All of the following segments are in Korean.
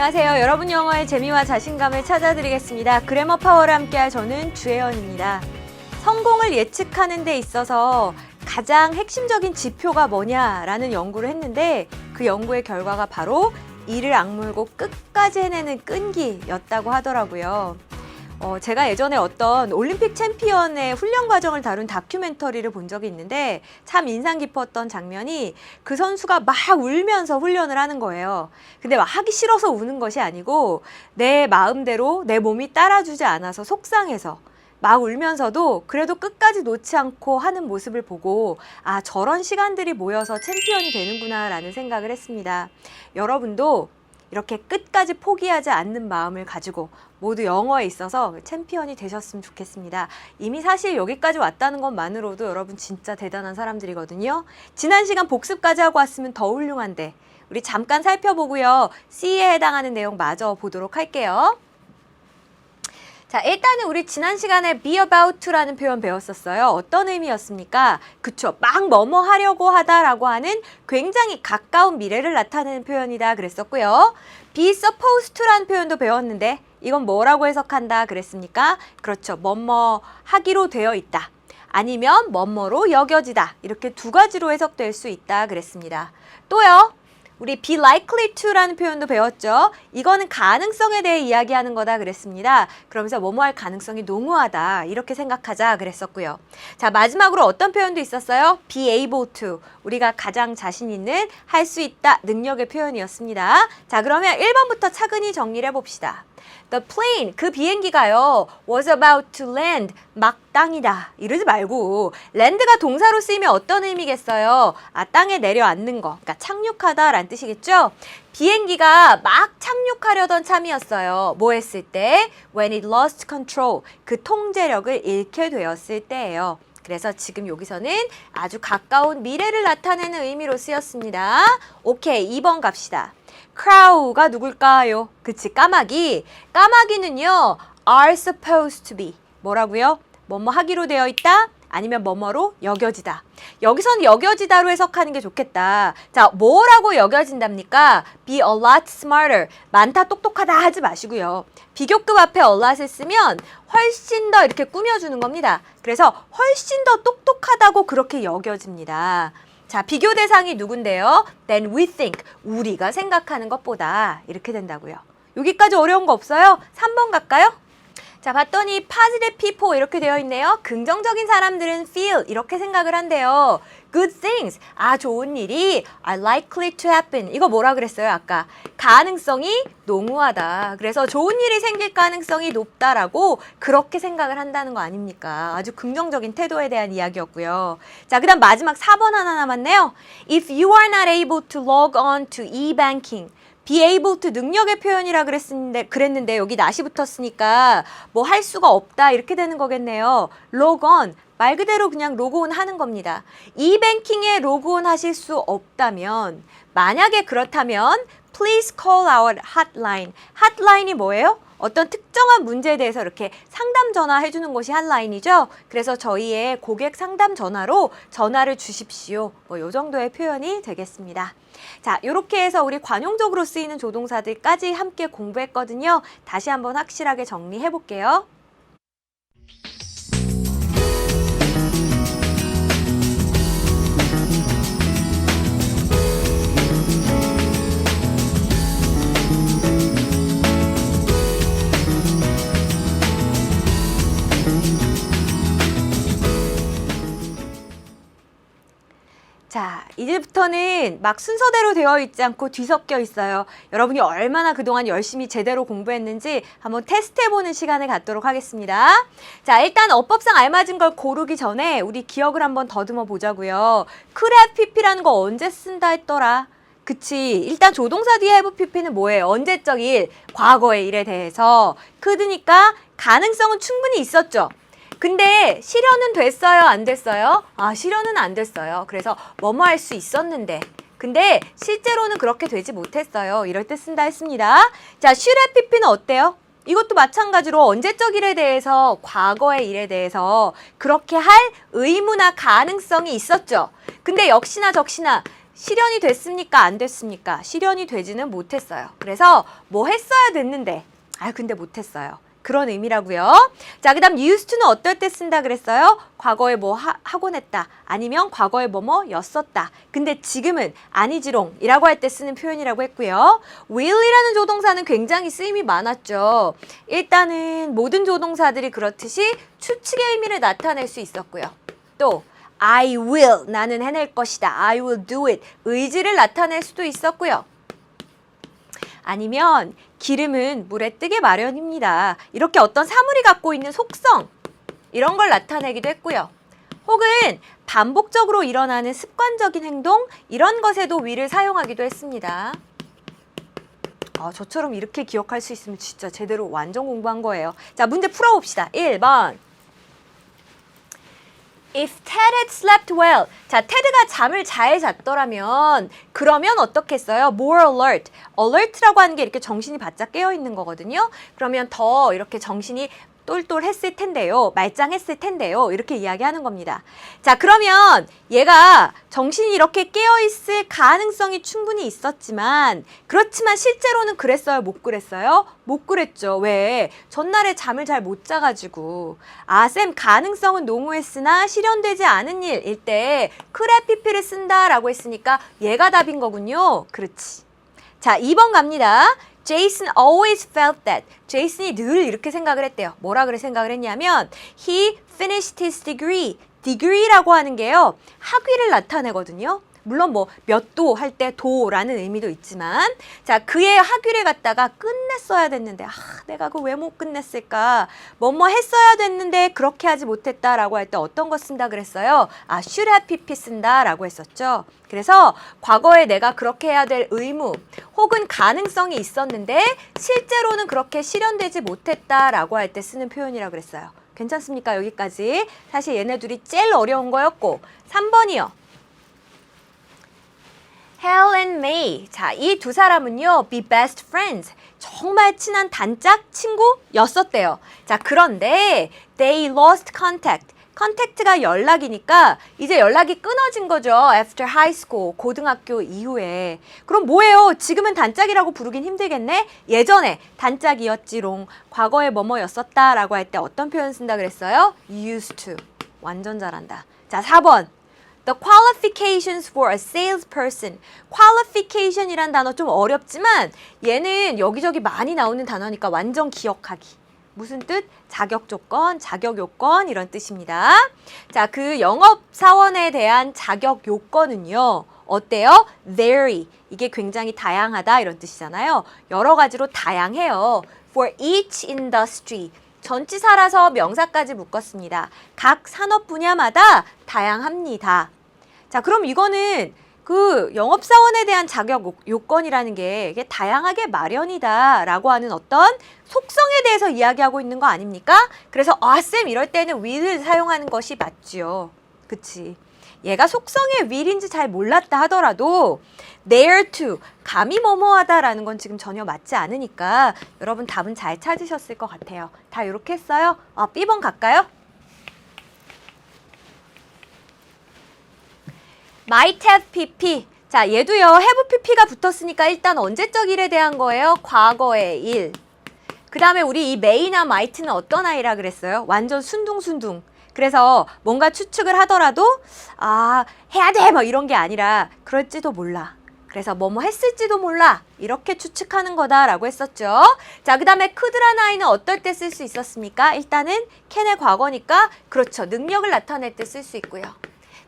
안녕하세요. 여러분 영어의 재미와 자신감을 찾아드리겠습니다. 그래머 파워를 함께할 저는 주혜연입니다. 성공을 예측하는 데 있어서 가장 핵심적인 지표가 뭐냐라는 연구를 했는데 그 연구의 결과가 바로 이를 악물고 끝까지 해내는 끈기였다고 하더라고요. 제가 예전에 어떤 올림픽 챔피언의 훈련 과정을 다룬 다큐멘터리를 본 적이 있는데 참 인상 깊었던 장면이 그 선수가 막 울면서 훈련을 하는 거예요. 근데 막 하기 싫어서 우는 것이 아니고 내 마음대로 내 몸이 따라주지 않아서 속상해서 막 울면서도 그래도 끝까지 놓지 않고 하는 모습을 보고 아, 저런 시간들이 모여서 챔피언이 되는구나 라는 생각을 했습니다. 여러분도 이렇게 끝까지 포기하지 않는 마음을 가지고 모두 영어에 있어서 챔피언이 되셨으면 좋겠습니다. 이미 사실 여기까지 왔다는 것만으로도 여러분 진짜 대단한 사람들이거든요. 지난 시간 복습까지 하고 왔으면 더 훌륭한데 우리 잠깐 살펴보고요. C에 해당하는 내용 마저 보도록 할게요. 자, 일단은 우리 지난 시간에 be about to라는 표현 배웠었어요. 어떤 의미였습니까? 그쵸, 막 뭐뭐 하려고 하다라고 하는 굉장히 가까운 미래를 나타내는 표현이다 그랬었고요. be supposed to라는 표현도 배웠는데 이건 뭐라고 해석한다 그랬습니까? 그렇죠, 뭐뭐 하기로 되어 있다. 아니면 뭐뭐로 여겨지다. 이렇게 두 가지로 해석될 수 있다 그랬습니다. 또요. 우리 be likely to라는 표현도 배웠죠. 이거는 가능성에 대해 이야기하는 거다 그랬습니다. 그러면서 뭐뭐 할 가능성이 농후하다 이렇게 생각하자 그랬었고요. 자, 마지막으로 어떤 표현도 있었어요? be able to. 우리가 가장 자신 있는 할 수 있다 능력의 표현이었습니다. 자, 그러면 1번부터 차근히 정리를 해봅시다. The plane, 그 비행기가요, was about to land, 막 땅이다. 이러지 말고, land가 동사로 쓰이면 어떤 의미겠어요? 아, 땅에 내려앉는 거, 그러니까 착륙하다라는 뜻이겠죠? 비행기가 막 착륙하려던 참이었어요. 뭐 했을 때? When it lost control, 그 통제력을 잃게 되었을 때예요. 그래서 지금 여기서는 아주 가까운 미래를 나타내는 의미로 쓰였습니다. 오케이, 2번 갑시다. crow가 누굴까요? 그치, 까마귀. 까마귀는요, are supposed to be. 뭐라고요? 뭐뭐 하기로 되어 있다? 아니면 뭐뭐로 여겨지다. 여기서는 여겨지다로 해석하는 게 좋겠다. 자, 뭐라고 여겨진답니까? be a lot smarter. 많다, 똑똑하다 하지 마시고요. 비교급 앞에 a lot을 쓰면 훨씬 더 이렇게 꾸며주는 겁니다. 그래서 훨씬 더 똑똑하다고 그렇게 여겨집니다. 자, 비교 대상이 누군데요? Then we think, 우리가 생각하는 것보다 이렇게 된다고요. 여기까지 어려운 거 없어요? 3번 갈까요? 자, 봤더니 positive people 이렇게 되어 있네요. 긍정적인 사람들은 feel 이렇게 생각을 한대요. Good things, 아, 좋은 일이 are likely to happen. 이거 뭐라 그랬어요, 아까? 가능성이 농후하다. 그래서 좋은 일이 생길 가능성이 높다라고 그렇게 생각을 한다는 거 아닙니까? 아주 긍정적인 태도에 대한 이야기였고요. 자, 그 다음 마지막 4번 하나 남았네요. If you are not able to log on to e-banking, be able to 능력의 표현이라 그랬는데 여기 not이 붙었으니까 뭐 할 수가 없다 이렇게 되는 거겠네요. log on, 말 그대로 그냥 로그온 하는 겁니다. e-banking에 로그온 하실 수 없다면, 만약에 그렇다면 please call our hotline. hotline이 뭐예요? 어떤 특정한 문제에 대해서 이렇게 상담 전화 해주는 것이 핫라인이죠. 그래서 저희의 고객 상담 전화로 전화를 주십시오. 뭐 요 정도의 표현이 되겠습니다. 자, 이렇게 해서 우리 관용적으로 쓰이는 조동사들까지 함께 공부했거든요. 다시 한번 확실하게 정리해 볼게요. 자, 이제부터는 막 순서대로 되어 있지 않고 뒤섞여 있어요. 여러분이 얼마나 그동안 열심히 제대로 공부했는지 한번 테스트해보는 시간을 갖도록 하겠습니다. 자, 일단 어법상 알맞은 걸 고르기 전에 우리 기억을 한번 더듬어 보자고요. could have pp라는 거 언제 쓴다 했더라? 그치, 일단 조동사 뒤에 have pp는 뭐예요? 언제적 일, 과거의 일에 대해서. could니까 가능성은 충분히 있었죠. 근데 실현은 됐어요? 안 됐어요? 아, 실현은 안 됐어요. 그래서 뭐뭐 할 수 있었는데 근데 실제로는 그렇게 되지 못했어요. 이럴 때 쓴다 했습니다. 자, should have pp는 어때요? 이것도 마찬가지로 언제적 일에 대해서, 과거의 일에 대해서 그렇게 할 의무나 가능성이 있었죠. 근데 역시나 적시나 실현이 됐습니까? 안 됐습니까? 실현이 되지는 못했어요. 그래서 뭐 했어야 됐는데 근데 못했어요. 그런 의미라고요. 자, 그 다음 used to는 어떨 때 쓴다 그랬어요? 과거에 뭐 하곤 했다. 아니면 과거에 뭐뭐였었다. 근데 지금은 아니지롱 이라고 할 때 쓰는 표현이라고 했고요. will이라는 조동사는 굉장히 쓰임이 많았죠. 일단은 모든 조동사들이 그렇듯이 추측의 의미를 나타낼 수 있었고요. 또 I will, 나는 해낼 것이다. I will do it, 의지를 나타낼 수도 있었고요. 아니면 기름은 물에 뜨게 마련입니다. 이렇게 어떤 사물이 갖고 있는 속성, 이런 걸 나타내기도 했고요. 혹은 반복적으로 일어나는 습관적인 행동, 이런 것에도 will을 사용하기도 했습니다. 저처럼 이렇게 기억할 수 있으면 진짜 제대로 완전 공부한 거예요. 자, 문제 풀어봅시다. 1번. If Ted had slept well. 자, 테드가 잠을 잘 잤더라면 그러면 어떻게 했어요? More alert. alert라고 하는 게 이렇게 정신이 바짝 깨어 있는 거거든요. 그러면 더 이렇게 정신이 똘똘했을 텐데요. 말짱했을 텐데요. 이렇게 이야기하는 겁니다. 자, 그러면 얘가 정신이 이렇게 깨어있을 가능성이 충분히 있었지만 그렇지만 실제로는 그랬어요? 못 그랬어요? 못 그랬죠. 왜? 전날에 잠을 잘 못 자가지고 쌤 가능성은 농후했으나 실현되지 않은 일일 때 could PP를 쓴다라고 했으니까 얘가 답인 거군요. 그렇지. 자, 2번 갑니다. Jason always felt that. 제이슨이 늘 이렇게 생각을 했대요. 뭐라 그래 생각을 했냐면 he finished his degree. degree라고 하는 게요. 학위를 나타내거든요. 물론 뭐 몇 도 할 때 도라는 의미도 있지만 자, 그의 학위를 갖다가 끝냈어야 됐는데 내가 그 왜 못 끝냈을까? 뭐뭐 했어야 됐는데 그렇게 하지 못했다라고 할 때 어떤 거 쓴다 그랬어요? should have pp 쓴다라고 했었죠. 그래서 과거에 내가 그렇게 해야 될 의무 혹은 가능성이 있었는데 실제로는 그렇게 실현되지 못했다라고 할 때 쓰는 표현이라고 그랬어요. 괜찮습니까? 여기까지. 사실 얘네 둘이 제일 어려운 거였고 3번이요. Hal and May. 자, 이 두 사람은요, be best friends. 정말 친한 단짝 친구였었대요. 자, 그런데 they lost contact. contact가 연락이니까 이제 연락이 끊어진 거죠. after high school, 고등학교 이후에. 그럼 뭐예요? 지금은 단짝이라고 부르긴 힘들겠네? 예전에 단짝이었지롱. 과거에 뭐뭐였었다라고 할 때 어떤 표현 쓴다 그랬어요? used to. 완전 잘한다. 자, 4번. The qualifications for a salesperson. qualification이란 단어 좀 어렵지만 얘는 여기저기 많이 나오는 단어니까 완전 기억하기. 무슨 뜻? 자격 조건, 자격 요건 이런 뜻입니다. 자, 그 영업사원에 대한 자격 요건은요. 어때요? Vary. 이게 굉장히 다양하다 이런 뜻이잖아요. 여러 가지로 다양해요. For each industry. 전치사라서 명사까지 묶었습니다. 각 산업 분야마다 다양합니다. 자, 그럼 이거는 그 영업사원에 대한 자격 요건이라는 게 이게 다양하게 마련이다 라고 하는 어떤 속성에 대해서 이야기하고 있는 거 아닙니까? 그래서 쌤 이럴 때는 will을 사용하는 것이 맞죠. 그치? 얘가 속성의 will인지 잘 몰랐다 하더라도 there to, 감히 뭐뭐하다라는 건 지금 전혀 맞지 않으니까 여러분 답은 잘 찾으셨을 것 같아요. 다 이렇게 했어요? B번 갈까요? might have pp. 자, 얘도요. have pp가 붙었으니까 일단 언제적 일에 대한 거예요? 과거의 일. 그 다음에 우리 이 may나 might는 어떤 아이라 그랬어요? 완전 순둥순둥. 그래서 뭔가 추측을 하더라도 해야 돼! 뭐 이런 게 아니라 그럴지도 몰라. 그래서 뭐뭐 했을지도 몰라. 이렇게 추측하는 거다라고 했었죠. 자, 그 다음에 could라는 아이는 어떨 때 쓸 수 있었습니까? 일단은 can의 과거니까 그렇죠. 능력을 나타낼 때 쓸 수 있고요.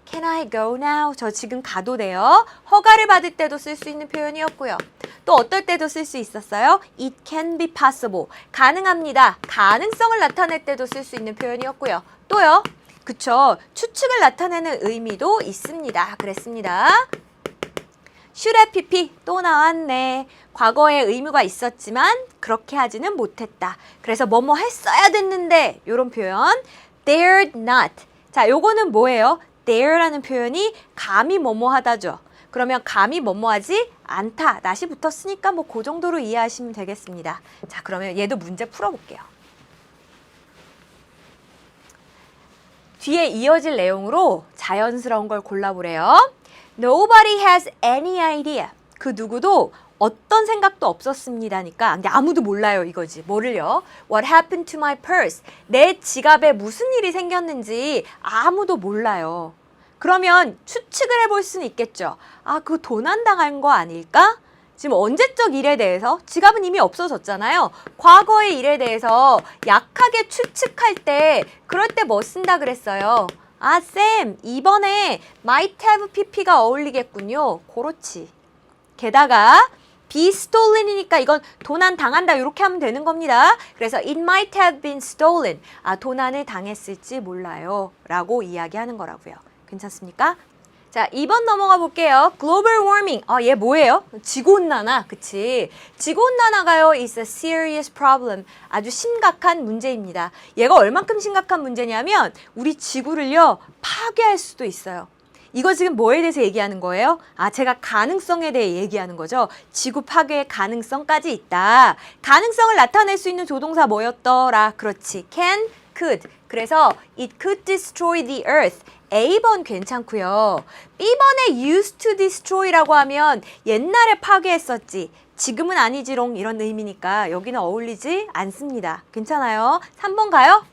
Can I go now? 저 지금 가도 돼요. 허가를 받을 때도 쓸 수 있는 표현이었고요. 또 어떨 때도 쓸 수 있었어요? It can be possible. 가능합니다. 가능성을 나타낼 때도 쓸 수 있는 표현이었고요. 또요. 그쵸. 추측을 나타내는 의미도 있습니다. 그랬습니다. should have pp 또 나왔네. 과거에 의무가 있었지만 그렇게 하지는 못했다. 그래서 뭐뭐 했어야 됐는데 이런 표현. dared not. 자, 요거는 뭐예요? dare라는 표현이 감히 뭐뭐 하다죠. 그러면 감히 뭐뭐 하지 않다. 낫이 붙었으니까 뭐 그 정도로 이해하시면 되겠습니다. 자, 그러면 얘도 문제 풀어볼게요. 뒤에 이어질 내용으로 자연스러운 걸 골라보래요. Nobody has any idea. 그 누구도 어떤 생각도 없었습니다니까. 근데 아무도 몰라요 이거지. 뭐를요? What happened to my purse? 내 지갑에 무슨 일이 생겼는지 아무도 몰라요. 그러면 추측을 해볼 수는 있겠죠. 아, 그거 도난당한 거 아닐까? 지금 언제적 일에 대해서 지갑은 이미 없어졌잖아요. 과거의 일에 대해서 약하게 추측할 때 그럴 때 뭐 쓴다 그랬어요? 아, 쌤, 이번에 might have pp가 어울리겠군요. 그렇지. 게다가 be stolen이니까 이건 도난 당한다 이렇게 하면 되는 겁니다. 그래서 it might have been stolen. 아, 도난을 당했을지 몰라요. 라고 이야기하는 거라고요. 괜찮습니까? 자, 2번 넘어가 볼게요. global warming. 아, 얘 뭐예요? 지구온난화. 그치? 지구온난화가요 is a serious problem. 아주 심각한 문제입니다. 얘가 얼만큼 심각한 문제냐면 우리 지구를요 파괴할 수도 있어요. 이거 지금 뭐에 대해서 얘기하는 거예요? 아, 제가 가능성에 대해 얘기하는 거죠. 지구 파괴의 가능성까지 있다. 가능성을 나타낼 수 있는 조동사 뭐였더라? 그렇지. can, could. 그래서 it could destroy the earth. A번 괜찮고요. B번에 used to destroy라고 하면 옛날에 파괴했었지. 지금은 아니지롱 이런 의미니까 여기는 어울리지 않습니다. 괜찮아요? 3번 가요?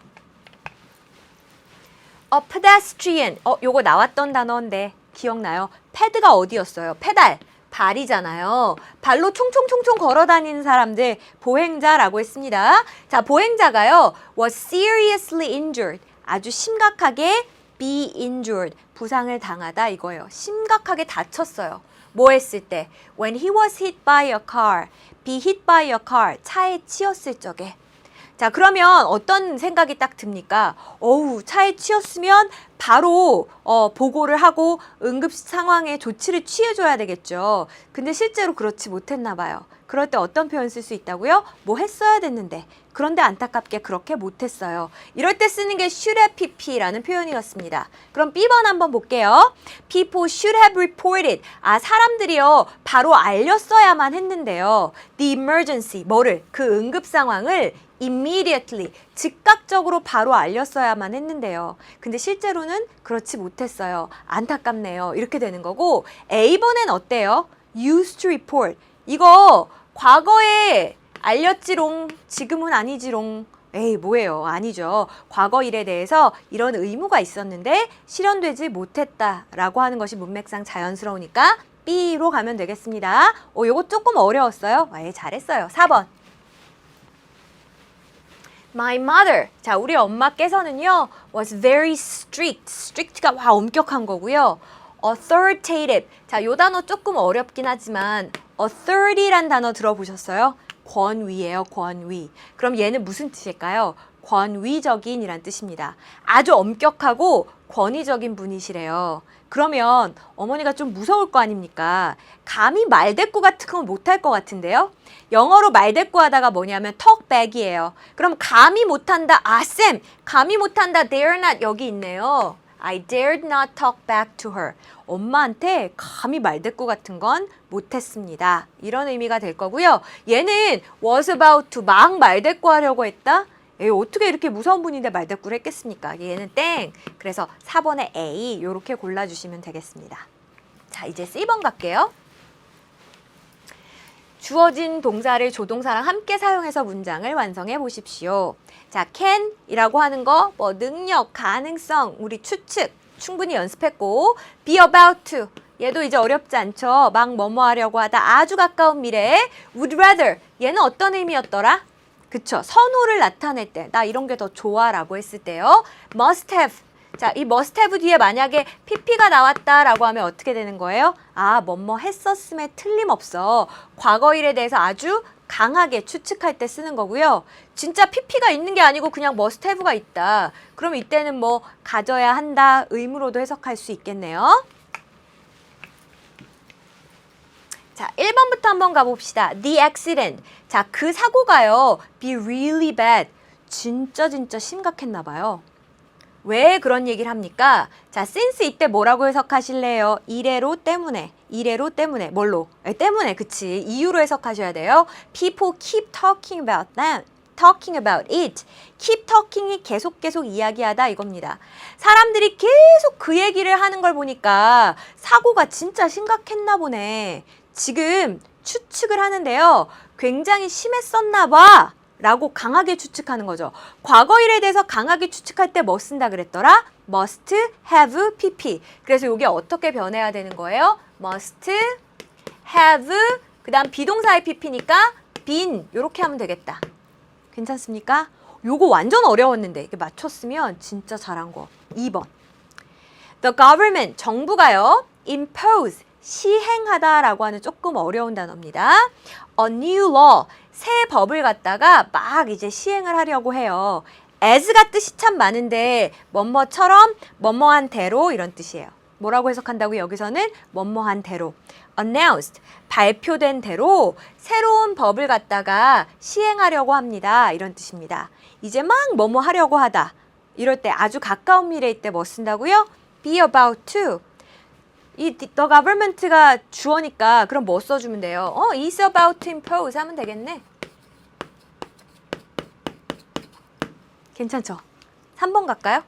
pedestrian. 요거 나왔던 단어인데 기억나요? 패드가 어디였어요? 페달. 발이잖아요. 발로 총총총총 걸어 다니는 사람들 보행자라고 했습니다. 자, 보행자가요. was seriously injured. 아주 심각하게 be injured. 부상을 당하다 이거예요. 심각하게 다쳤어요. 뭐 했을 때? When he was hit by a car. be hit by a car. 차에 치였을 적에. 자, 그러면 어떤 생각이 딱 듭니까? 어우, 차에 치였으면 바로 보고를 하고 응급 상황에 조치를 취해줘야 되겠죠. 근데 실제로 그렇지 못했나 봐요. 그럴 때 어떤 표현 쓸 수 있다고요? 뭐 했어야 됐는데. 그런데 안타깝게 그렇게 못했어요. 이럴 때 쓰는 게 should have pp라는 표현이었습니다. 그럼 B번 한번 볼게요. People should have reported. 아, 사람들이요. 바로 알렸어야만 했는데요. The emergency. 뭐를? 그 응급 상황을 immediately. 즉각적으로 바로 알렸어야만 했는데요. 근데 실제로는 그렇지 못했어요. 안타깝네요. 이렇게 되는 거고 A번엔 어때요? used to report. 이거 과거에 알렸지롱, 지금은 아니지롱. 에이, 뭐예요? 아니죠. 과거 일에 대해서 이런 의무가 있었는데 실현되지 못했다라고 하는 것이 문맥상 자연스러우니까 B로 가면 되겠습니다. 요거 조금 어려웠어요? 에이, 잘했어요. 4번. My mother. 자, 우리 엄마께서는요, was very strict. strict가 와, 엄격한 거고요. authoritative. 자, 요 단어 조금 어렵긴 하지만 authority란 단어 들어보셨어요? 권위예요, 권위. 그럼 얘는 무슨 뜻일까요? 권위적인이란 뜻입니다. 아주 엄격하고 권위적인 분이시래요. 그러면 어머니가 좀 무서울 거 아닙니까? 감히 말대꾸 같은 건 못할 것 같은데요? 영어로 말대꾸 하다가 뭐냐면 talkback이에요. 그럼 감히 못한다. 아, 쌤! 감히 못한다. dare not 여기 있네요. I dared not talk back to her. 엄마한테 감히 말대꾸 같은 건 못했습니다. 이런 의미가 될 거고요. 얘는 was about to 막 말대꾸 하려고 했다? 에이, 어떻게 이렇게 무서운 분인데 말대꾸를 했겠습니까? 얘는 땡. 그래서 4번에 A 이렇게 골라주시면 되겠습니다. 자, 이제 C번 갈게요. 주어진 동사를 조동사랑 함께 사용해서 문장을 완성해 보십시오. 자, can 이라고 하는 거, 뭐 능력, 가능성, 우리 추측 충분히 연습했고, be about to 얘도 이제 어렵지 않죠. 막 뭐뭐 하려고 하다 아주 가까운 미래에 would rather 얘는 어떤 의미였더라? 그쵸. 선호를 나타낼 때 나 이런 게 더 좋아 라고 했을 때요. must have. 자, 이 must have 뒤에 만약에 pp가 나왔다라고 하면 어떻게 되는 거예요? 아, 뭐뭐 했었음에 틀림없어. 과거 일에 대해서 아주 강하게 추측할 때 쓰는 거고요. 진짜 pp가 있는 게 아니고 그냥 must have가 있다. 그럼 이때는 뭐 가져야 한다, 의무로도 해석할 수 있겠네요. 자, 1번부터 한번 가봅시다. The accident. 자, 그 사고가요. be really bad. 진짜 심각했나 봐요. 왜 그런 얘기를 합니까? 자, since 이때 뭐라고 해석하실래요? 이래로 때문에. 이래로 때문에. 뭘로? 때문에. 그치. 이유로 해석하셔야 돼요. People keep talking about them. talking about it. keep talking이 계속 이야기하다 이겁니다. 사람들이 계속 그 얘기를 하는 걸 보니까 사고가 진짜 심각했나 보네. 지금 추측을 하는데요. 굉장히 심했었나 봐 라고 강하게 추측하는 거죠. 과거 일에 대해서 강하게 추측할 때 뭐 쓴다 그랬더라? must have pp. 그래서 이게 어떻게 변해야 되는 거예요? must have 그 다음 비동사의 pp니까 been 이렇게 하면 되겠다. 괜찮습니까? 요거 완전 어려웠는데 이게 맞췄으면 진짜 잘한 거. 2번. The government, 정부가요. impose, 시행하다라고 하는 조금 어려운 단어입니다. A new law, 새 법을 갖다가 막 이제 시행을 하려고 해요. as가 뜻이 참 많은데 뭐뭐처럼 뭐뭐한 대로 이런 뜻이에요. 뭐라고 해석한다고 여기서는 뭐뭐한 대로. announced, 발표된 대로 새로운 법을 갖다가 시행하려고 합니다. 이런 뜻입니다. 이제 막 뭐뭐 하려고 하다. 이럴 때 아주 가까운 미래일 때 뭐 쓴다고요? be about to. 이 the government가 주어니까 그럼 뭐 써주면 돼요? is about to impose 하면 되겠네. 괜찮죠? 3번 갈까요?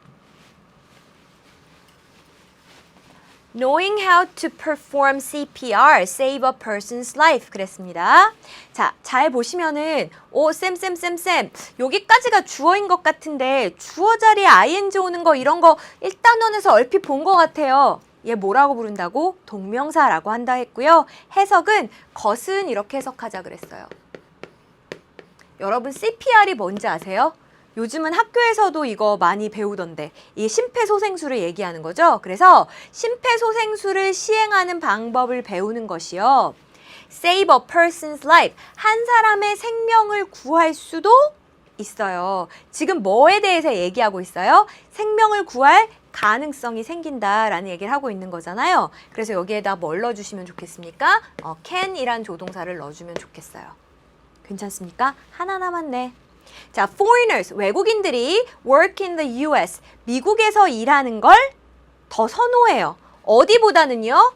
Knowing how to perform CPR, save a person's life 그랬습니다. 자, 잘 보시면은 쌤 여기까지가 주어인 것 같은데 주어 자리에 ing 오는 거 이런 거 1단원에서 얼핏 본 것 같아요. 얘 뭐라고 부른다고? 동명사라고 한다 했고요. 해석은 것은 이렇게 해석하자 그랬어요. 여러분 CPR이 뭔지 아세요? 요즘은 학교에서도 이거 많이 배우던데 이 심폐소생술을 얘기하는 거죠. 그래서 심폐소생술을 시행하는 방법을 배우는 것이요. Save a person's life. 한 사람의 생명을 구할 수도 있어요. 지금 뭐에 대해서 얘기하고 있어요? 생명을 구할 가능성이 생긴다라는 얘기를 하고 있는 거잖아요. 그래서 여기에다 뭘 넣어주시면 좋겠습니까? can이란 조동사를 넣어주면 좋겠어요. 괜찮습니까? 하나 남았네. 자, foreigners, 외국인들이 work in the US, 미국에서 일하는 걸 더 선호해요. 어디보다는요?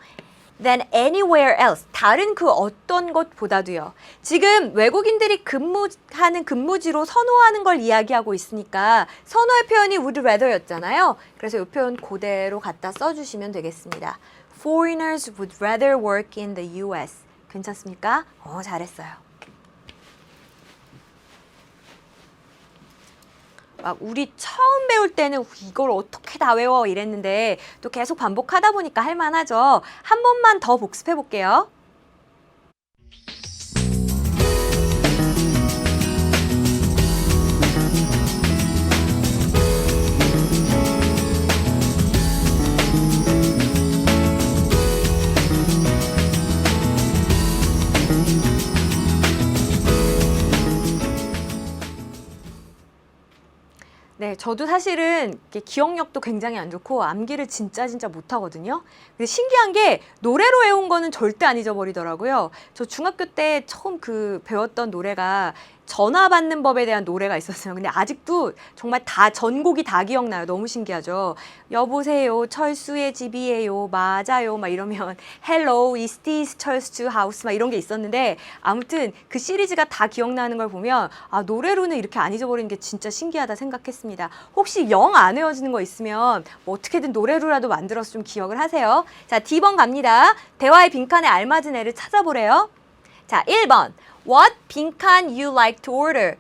than anywhere else, 다른 그 어떤 곳보다도요. 지금 외국인들이 근무하는 근무지로 선호하는 걸 이야기하고 있으니까 선호의 표현이 would rather였잖아요. 그래서 이 표현 그대로 갖다 써주시면 되겠습니다. Foreigners would rather work in the US. 괜찮습니까? 잘했어요. 막 우리 처음 배울 때는 이걸 어떻게 다 외워 이랬는데 또 계속 반복하다 보니까 할만하죠. 한 번만 더 복습해 볼게요. 네, 저도 사실은 기억력도 굉장히 안 좋고 암기를 진짜 못하거든요. 근데 신기한 게 노래로 외운 거는 절대 안 잊어버리더라고요. 저 중학교 때 처음 배웠던 노래가 전화 받는 법에 대한 노래가 있었어요. 근데 아직도 정말 다 전곡이 다 기억나요. 너무 신기하죠. 여보세요, 철수의 집이에요, 맞아요, 막 이러면 Hello, is this 철수 house 막 이런 게 있었는데 아무튼 그 시리즈가 다 기억나는 걸 보면 노래로는 이렇게 안 잊어버리는 게 진짜 신기하다 생각했습니다. 혹시 영 안 외워지는 거 있으면 뭐 어떻게든 노래로라도 만들어서 좀 기억을 하세요. 자, D번 갑니다. 대화의 빈칸에 알맞은 애를 찾아보래요. 자, 1번. What 빈칸 you like to order?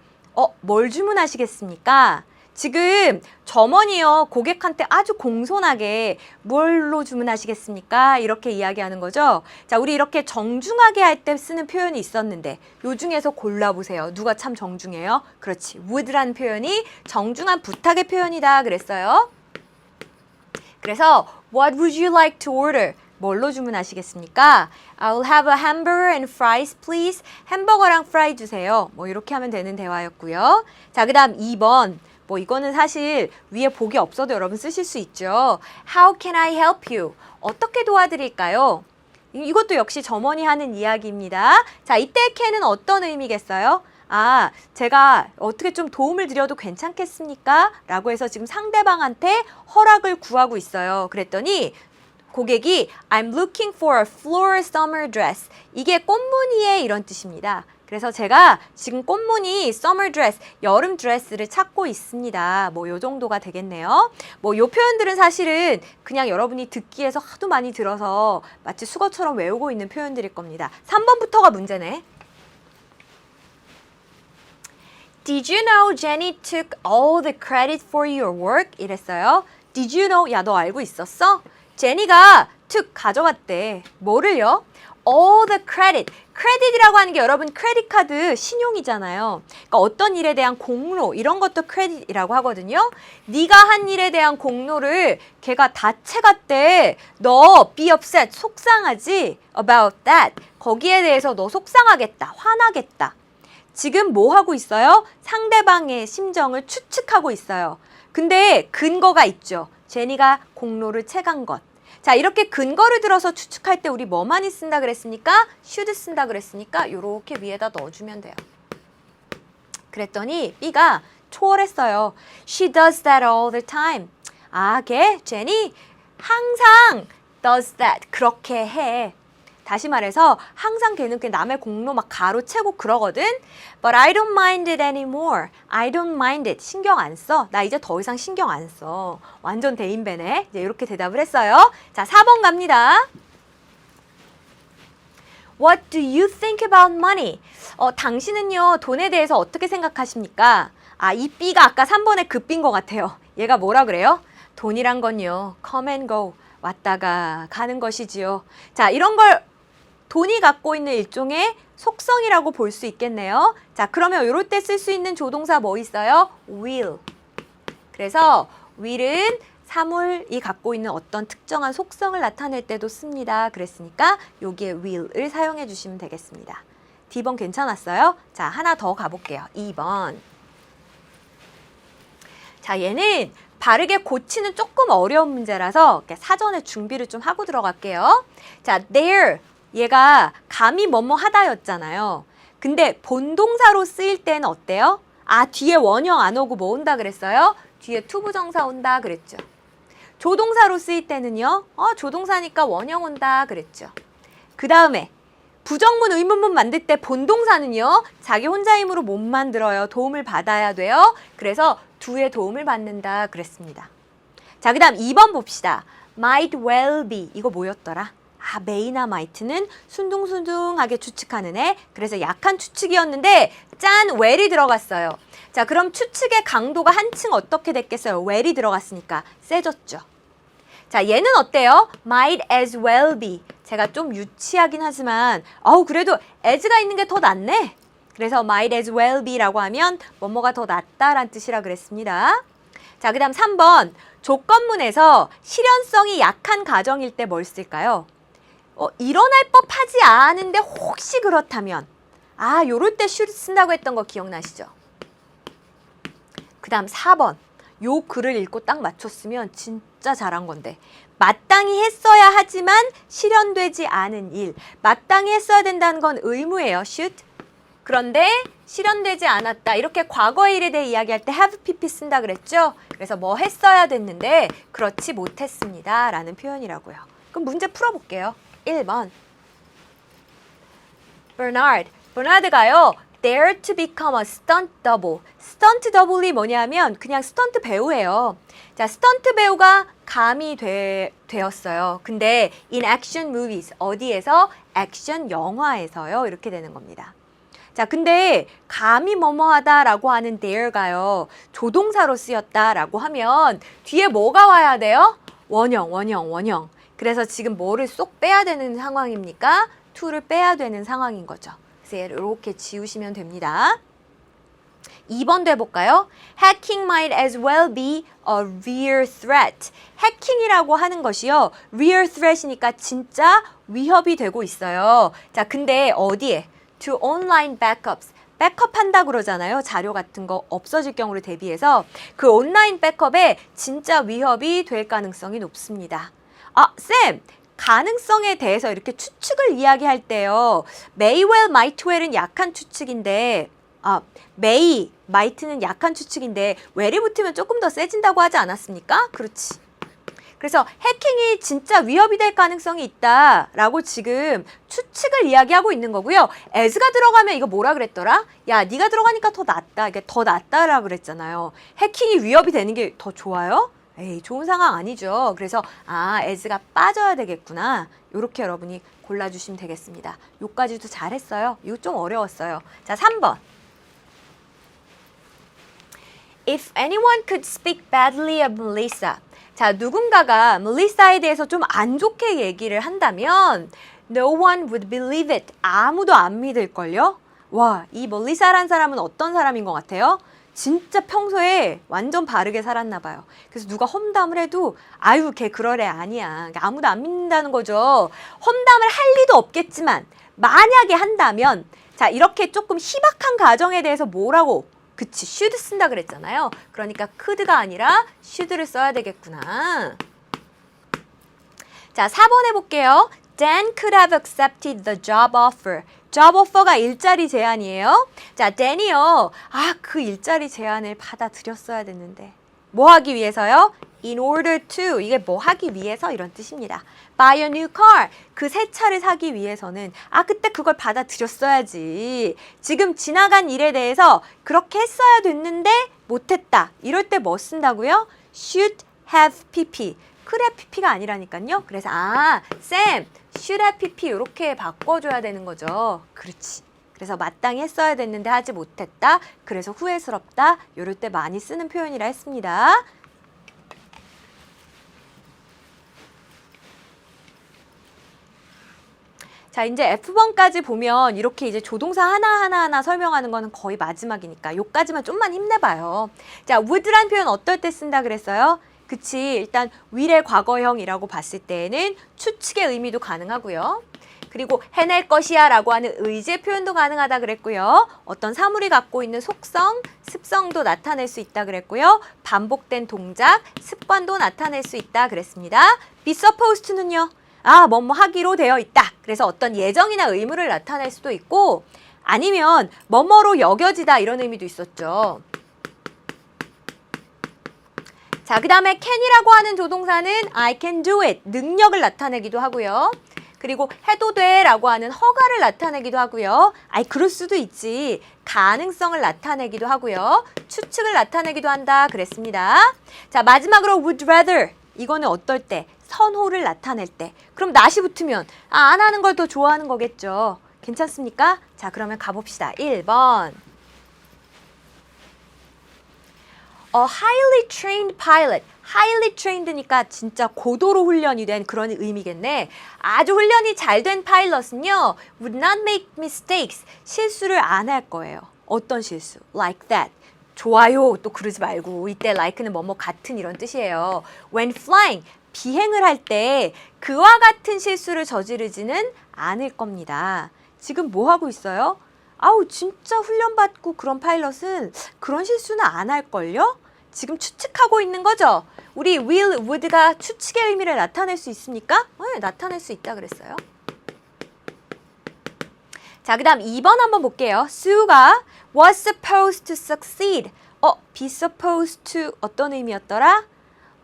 뭘 주문하시겠습니까? 지금 점원이요, 고객한테 아주 공손하게 뭘로 주문하시겠습니까? 이렇게 이야기하는 거죠. 자, 우리 이렇게 정중하게 할 때 쓰는 표현이 있었는데 요 중에서 골라보세요. 누가 참 정중해요? 그렇지, would라는 표현이 정중한 부탁의 표현이다 그랬어요. 그래서 What would you like to order? 뭘로 주문하시겠습니까? I'll have a hamburger and fries, please. 햄버거랑 프라이 주세요. 뭐 이렇게 하면 되는 대화였고요. 자, 그 다음 2번. 뭐 이거는 사실 위에 복이 없어도 여러분 쓰실 수 있죠. How can I help you? 어떻게 도와드릴까요? 이것도 역시 점원이 하는 이야기입니다. 자, 이때 can은 어떤 의미겠어요? 제가 어떻게 좀 도움을 드려도 괜찮겠습니까? 라고 해서 지금 상대방한테 허락을 구하고 있어요. 그랬더니 고객이 I'm looking for a floral summer dress. 이게 꽃무늬의 이런 뜻입니다. 그래서 제가 지금 꽃무늬 summer dress, 여름 드레스를 찾고 있습니다. 뭐 요 정도가 되겠네요. 뭐 요 표현들은 사실은 그냥 여러분이 듣기에서 하도 많이 들어서 마치 수거처럼 외우고 있는 표현들일 겁니다. 3번부터가 문제네. Did you know Jenny took all the credit for your work? 이랬어요. Did you know? 야, 너 알고 있었어? 제니가 took 가져갔대. 뭐를요? All the credit. 크레딧이라고 하는 게 여러분 크레딧 카드 신용이잖아요. 그러니까 어떤 일에 대한 공로 이런 것도 크레딧이라고 하거든요. 네가 한 일에 대한 공로를 걔가 다 채갔대. 너 be upset 속상하지 about that. 거기에 대해서 너 속상하겠다. 화나겠다. 지금 뭐 하고 있어요? 상대방의 심정을 추측하고 있어요. 근데 근거가 있죠. 제니가 공로를 채간 것. 자, 이렇게 근거를 들어서 추측할 때 우리 뭐 많이 쓴다 그랬습니까? should 쓴다 그랬으니까 요렇게 위에다 넣어주면 돼요. 그랬더니 B가 초월했어요. She does that all the time. 아, 걔 제니 항상 does that. 그렇게 해. 다시 말해서 항상 걔는 그 남의 공로 막 가로채고 그러거든. But I don't mind it anymore. I don't mind it. 신경 안 써. 나 이제 더 이상 신경 안 써. 완전 대인배네. 이제 이렇게 대답을 했어요. 자, 4번 갑니다. What do you think about money? 당신은요, 돈에 대해서 어떻게 생각하십니까? 아, 이 B가 아까 3번에 그 B인 것 같아요. 얘가 뭐라 그래요? 돈이란 건요, come and go. 왔다가 가는 것이지요. 자, 이런 걸 돈이 갖고 있는 일종의 속성이라고 볼 수 있겠네요. 자, 그러면 이럴 때 쓸 수 있는 조동사 뭐 있어요? will. 그래서 will은 사물이 갖고 있는 어떤 특정한 속성을 나타낼 때도 씁니다. 그랬으니까 여기에 will을 사용해 주시면 되겠습니다. D번 괜찮았어요? 자, 하나 더 가볼게요. 2번. 자, 얘는 바르게 고치는 조금 어려운 문제라서 사전에 준비를 좀 하고 들어갈게요. 자, there. 얘가 감히 뭐뭐 하다였잖아요. 근데 본동사로 쓰일 때는 어때요? 아, 뒤에 원형 안 오고 뭐 온다 그랬어요? 뒤에 투부정사 온다 그랬죠. 조동사로 쓰일 때는요. 조동사니까 원형 온다 그랬죠. 그 다음에 부정문, 의문문 만들 때 본동사는요. 자기 혼자 힘으로 못 만들어요. 도움을 받아야 돼요. 그래서 두의 도움을 받는다 그랬습니다. 자, 그 다음 2번 봅시다. might well be. 이거 뭐였더라? 아, may나 might는 순둥순둥하게 추측하는 애. 그래서 약한 추측이었는데 짠! well이 들어갔어요. 자, 그럼 추측의 강도가 한층 어떻게 됐겠어요? well이 들어갔으니까 세졌죠. 자, 얘는 어때요? might as well be. 제가 좀 유치하긴 하지만 그래도 as가 있는 게 더 낫네. 그래서 might as well be라고 하면 뭐뭐가 더 낫다라는 뜻이라 그랬습니다. 자, 그 다음 3번. 조건문에서 실현성이 약한 가정일 때 뭘 쓸까요? 일어날 법하지 않은데 혹시 그렇다면 요럴 때 should 쓴다고 했던 거 기억나시죠? 그 다음 4번. 요 글을 읽고 딱 맞췄으면 진짜 잘한 건데 마땅히 했어야 하지만 실현되지 않은 일. 마땅히 했어야 된다는 건 의무예요. should. 그런데 실현되지 않았다. 이렇게 과거의 일에 대해 이야기할 때 have pp 쓴다 그랬죠? 그래서 뭐 했어야 됐는데 그렇지 못했습니다. 라는 표현이라고요. 그럼 문제 풀어볼게요. 1번. 버나드가요. Dare to become a stunt double. 스턴트 더블이 뭐냐면 그냥 스턴트 배우예요. 자, 스턴트 배우가 감이 되었어요. 근데 in action movies. 어디에서? 액션 영화에서요. 이렇게 되는 겁니다. 자, 근데 감히 뭐뭐하다라고 하는 dare가요. 조동사로 쓰였다라고 하면 뒤에 뭐가 와야 돼요? 원형. 그래서 지금 뭐를 쏙 빼야 되는 상황입니까? to를 빼야 되는 상황인 거죠. 그래서 얘를 이렇게 지우시면 됩니다. 2번도 해볼까요? Hacking might as well be a real threat. 해킹이라고 하는 것이요. real threat이니까 진짜 위협이 되고 있어요. 자, 근데 어디에? To online backups. 백업한다 그러잖아요. 자료 같은 거 없어질 경우를 대비해서 그 온라인 백업에 진짜 위협이 될 가능성이 높습니다. 쌤! 가능성에 대해서 이렇게 추측을 이야기할 때요. may well, might well은 약한 추측인데 may, might는 약한 추측인데 well이 붙으면 조금 더 세진다고 하지 않았습니까? 그렇지. 그래서 해킹이 진짜 위협이 될 가능성이 있다라고 지금 추측을 이야기하고 있는 거고요. as가 들어가면 이거 뭐라 그랬더라? 야, 네가 들어가니까 더 낫다. 이게 더 낫다라고 그랬잖아요. 해킹이 위협이 되는 게 더 좋아요? 에이, 좋은 상황 아니죠. 그래서 as가 빠져야 되겠구나. 요렇게 여러분이 골라주시면 되겠습니다. 요까지도 잘했어요. 이거 좀 어려웠어요. 자, 3번. If anyone could speak badly of Melissa. 자, 누군가가 멜리사에 대해서 좀 안 좋게 얘기를 한다면 No one would believe it. 아무도 안 믿을걸요? 와, 이 멜리사란 사람은 어떤 사람인 것 같아요? 진짜 평소에 완전 바르게 살았나 봐요. 그래서 누가 험담을 해도 아유, 걔 그럴 애 아니야. 아무도 안 믿는다는 거죠. 험담을 할 리도 없겠지만 만약에 한다면 자, 이렇게 조금 희박한 가정에 대해서 뭐라고 그치, should 쓴다 그랬잖아요. 그러니까 could가 아니라 should를 써야 되겠구나. 자, 4번 해볼게요. Dan could have accepted the job offer. job offer가 일자리 제안이에요. 자, Dan이요. 그 일자리 제안을 받아들였어야 됐는데. 뭐 하기 위해서요? In order to. 이게 뭐 하기 위해서 이런 뜻입니다. Buy a new car. 그 새 차를 사기 위해서는 그때 그걸 받아들였어야지. 지금 지나간 일에 대해서 그렇게 했어야 됐는데 못했다. 이럴 때 뭐 쓴다고요? Should have pp. could have pp가 아니라니까요. 그래서 쌤, should have pp 이렇게 바꿔줘야 되는 거죠. 그렇지. 그래서 마땅히 했어야 됐는데 하지 못했다. 그래서 후회스럽다. 이럴 때 많이 쓰는 표현이라 했습니다. 자, 이제 F번까지 보면 이렇게 이제 조동사 하나하나 설명하는 거는 거의 마지막이니까 요까지만 좀만 힘내봐요. 자, would란 표현 어떨 때 쓴다 그랬어요? 그치, 일단 will의 과거형이라고 봤을 때에는 추측의 의미도 가능하고요. 그리고 해낼 것이야 라고 하는 의지의 표현도 가능하다 그랬고요. 어떤 사물이 갖고 있는 속성, 습성도 나타낼 수 있다 그랬고요. 반복된 동작, 습관도 나타낼 수 있다 그랬습니다. be supposed to는요. 뭐뭐 하기로 되어 있다. 그래서 어떤 예정이나 의무를 나타낼 수도 있고 아니면 뭐뭐로 여겨지다 이런 의미도 있었죠. 자, 그 다음에 can이라고 하는 조동사는 I can do it, 능력을 나타내기도 하고요. 그리고 해도 돼 라고 하는 허가를 나타내기도 하고요. 그럴 수도 있지. 가능성을 나타내기도 하고요. 추측을 나타내기도 한다 그랬습니다. 자, 마지막으로 would rather. 이거는 어떨 때? 선호를 나타낼 때. 그럼 not이 붙으면 안 하는 걸 더 좋아하는 거겠죠. 괜찮습니까? 자, 그러면 가봅시다. 1번. A highly trained pilot. highly trained니까 진짜 고도로 훈련이 된 그런 의미겠네. 아주 훈련이 잘 된 파일럿은요. would not make mistakes. 실수를 안 할 거예요. 어떤 실수? Like that. 좋아요. 또 그러지 말고. 이때 like는 뭐뭐 같은 이런 뜻이에요. When flying. 비행을 할 때 그와 같은 실수를 저지르지는 않을 겁니다. 지금 뭐 하고 있어요? 진짜 훈련받고 그런 파일럿은 그런 실수는 안 할걸요? 지금 추측하고 있는 거죠? 우리 will, would가 추측의 의미를 나타낼 수 있습니까? 네, 나타낼 수 있다 그랬어요. 자, 그 다음 2번 한번 볼게요. Sue가 was supposed to succeed. be supposed to 어떤 의미였더라?